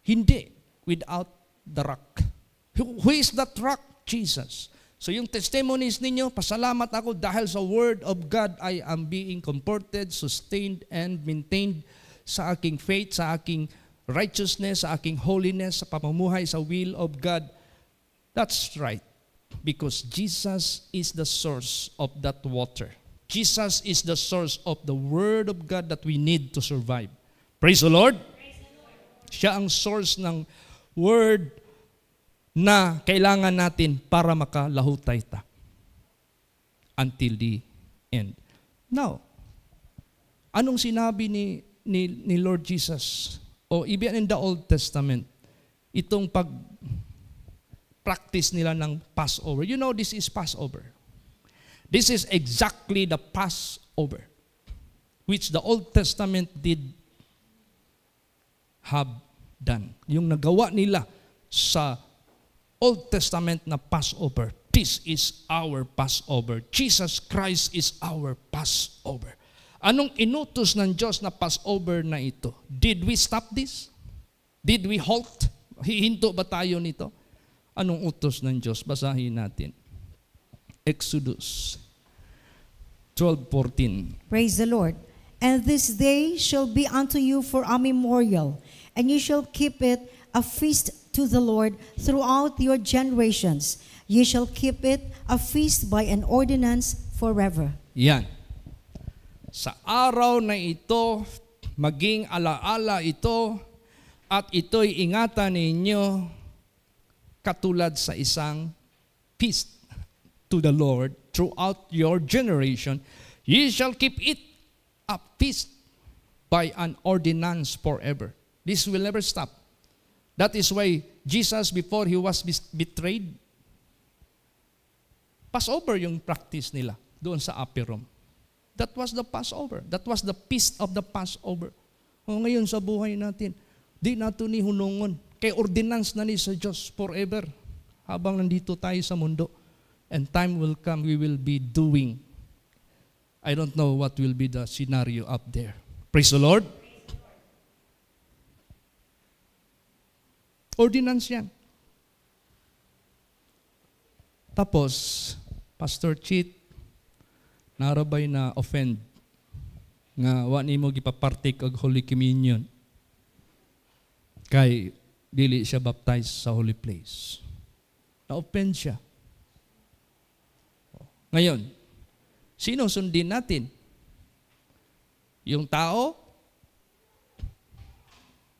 Hindi, without the rock. Who is that rock? Jesus. So yung testimonies ninyo, pasalamat ako dahil sa Word of God I am being comforted, sustained, and maintained sa aking faith, sa aking righteousness, sa aking holiness, sa pamumuhay, sa will of God. That's right. Because Jesus is the source of that water. Jesus is the source of the Word of God that we need to survive. Praise the Lord. Siya ang source ng Word na kailangan natin para makalahutay ta until the end. Now, anong sinabi ni Lord Jesus? O even in the Old Testament, itong pag-practice nila ng Passover. You know, this is Passover. This is exactly the Passover which the Old Testament did have done. Yung nagawa nila sa Old Testament na Passover. This is our Passover. Jesus Christ is our Passover. Anong inutos ng Diyos na Passover na ito? Did we stop this? Did we halt? Hihinto ba tayo nito? Anong utos ng Diyos? Basahin natin. Exodus 12:14. Praise the Lord. And this day shall be unto you for a memorial, and you shall keep it a feast to the Lord throughout your generations. You shall keep it a feast by an ordinance forever. Yan. Sa araw na ito, maging alaala ito, at ito'y ingatan ninyo katulad sa isang feast to the Lord throughout your generation. Ye shall keep it a feast by an ordinance forever. This will never stop. That is why Jesus, before He was betrayed, Passover yung practice nila doon sa upper room. That was the Passover. That was the feast of the Passover. O ngayon sa buhay natin, di nato ni hunungon. Kay ordinance na ni sa Diyos forever. Habang nandito tayo sa mundo. And time will come, we will be doing. I don't know what will be the scenario up there. Praise the Lord. Ordinance yan. Tapos, Pastor Chit, narabay na offend nga wa nimo gipapartake og Holy Communion kay dili siya baptized sa holy place. Na-offend siya. Ngayon, sino sundin natin? Yung tao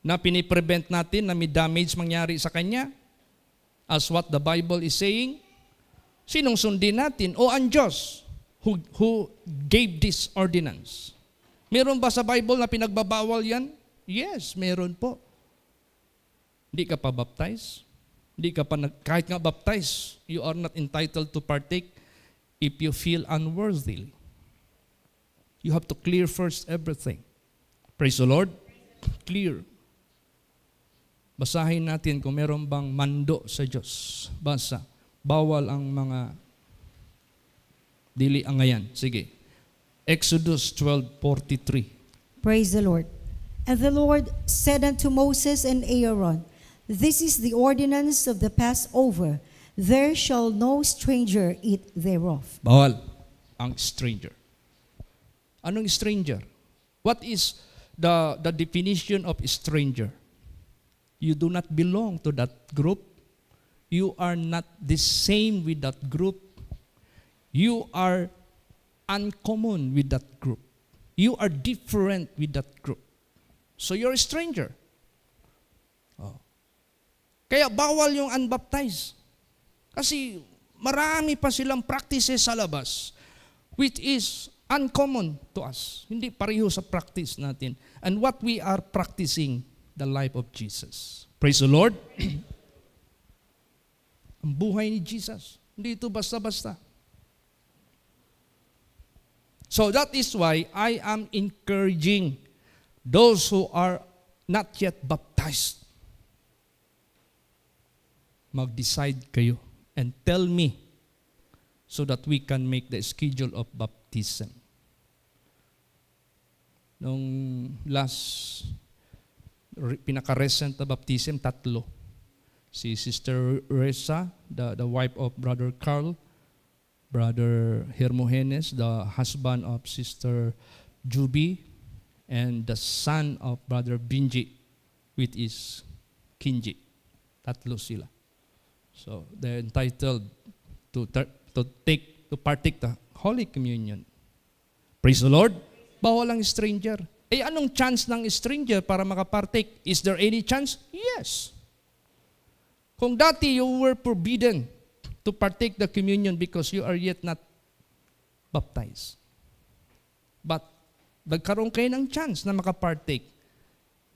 na piniprevent natin na may damage mangyari sa kanya? As what the Bible is saying? Sinong sundin natin? O ang Diyos who gave this ordinance? Meron ba sa Bible na pinagbabawal yan? Yes, meron po. Hindi ka pa baptized. Hindi ka pa, kahit nga baptized, you are not entitled to partake if you feel unworthy. You have to clear first everything. Praise the Lord. Clear. Basahin natin kung meron bang mando sa Diyos. Basa. Bawal ang mga dili angayan. Sige. Exodus 12:43. Praise the Lord. And the Lord said unto Moses and Aaron, This is the ordinance of the Passover. There shall no stranger eat thereof. Bawal ang stranger. Anong stranger? What is the definition of stranger? You do not belong to that group. You are not the same with that group. You are uncommon with that group. You are different with that group. So you're a stranger. Oh. Kaya bawal yung unbaptized. Kasi marami pa silang practices sa labas which is uncommon to us. Hindi pareho sa practice natin. And what we are practicing, the life of Jesus. Praise the Lord. Ang buhay ni Jesus. Hindi ito basta-basta. So that is why I am encouraging those who are not yet baptized. Mag-decide kayo and tell me so that we can make the schedule of baptism. Nung last pinaka-recent na baptism, 3. Si Sister Reza, the wife of Brother Carl, Brother Hermogenes, the husband of Sister Juby, and the son of Brother Binji, which is Kinji. 3 sila. So they're entitled to partake the Holy Communion. Praise the Lord. Bawal ang stranger. Eh anong chance ng stranger para makapartake? Is there any chance? Yes. Kung dati you were forbidden to partake the communion because you are yet not baptized. But nagkaroon kayo ng chance na makapartake.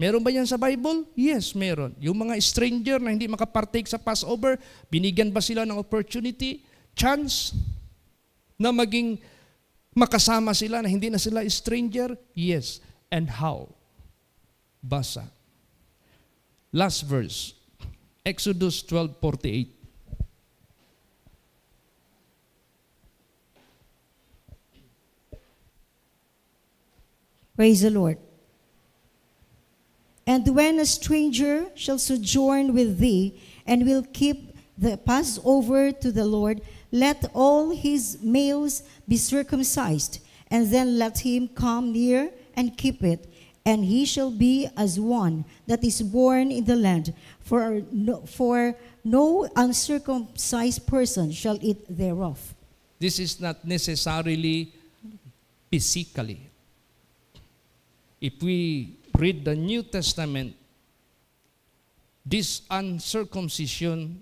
Meron ba yan sa Bible? Yes, meron. Yung mga stranger na hindi makapartake sa Passover, binigyan ba sila ng opportunity, chance, na maging makasama sila na hindi na sila stranger? Yes. And how? Basa. Last verse. Exodus 12:48. Praise the Lord. And when a stranger shall sojourn with thee, and will keep the Passover to the Lord, let all his males be circumcised, and then let him come near and keep it, and he shall be as one that is born in the land, for no uncircumcised person shall eat thereof. This is not necessarily physically. If we read the New Testament, this uncircumcision,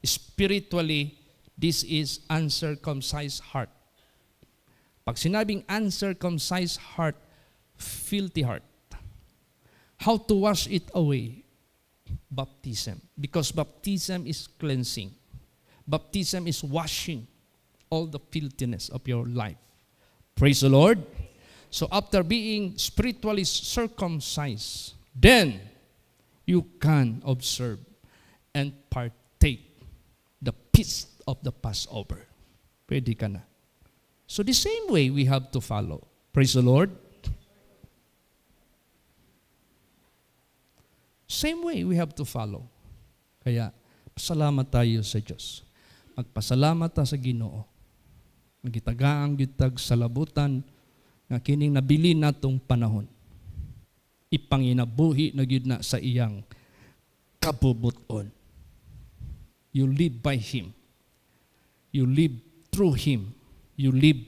spiritually, this is uncircumcised heart. Pag sinabing uncircumcised heart, filthy heart. How to wash it away? Baptism. Because baptism is cleansing. Baptism is washing all the filthiness of your life. Praise the Lord. So after being spiritually circumcised, then you can observe and partake the feast of the Passover. Pwede ka na. So the same way we have to follow. Praise the Lord. Same way we have to follow. Kaya, pasalamat tayo sa Diyos. Magpasalamat ta sa Ginoo. Magitagaang gitag sa labutan, nga kining nabili natong panahon ipanginabuhi na gyud na sa iyang kabubuton. You live by Him. You live through Him. You live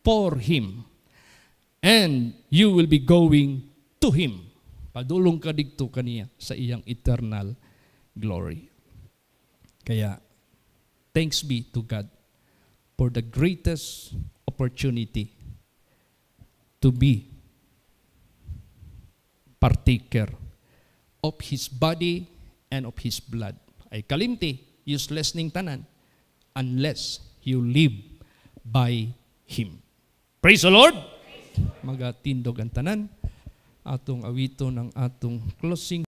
for Him. And you will be going to Him. Padulong ka dito kaniya sa iyang eternal glory. Kaya, thanks be to God for the greatest opportunity to be partaker of His body and of His blood. Ay kalimti, useless ning tanan, unless you live by Him. Praise the Lord! Magatindog ang tanan, atong awito ng atong closing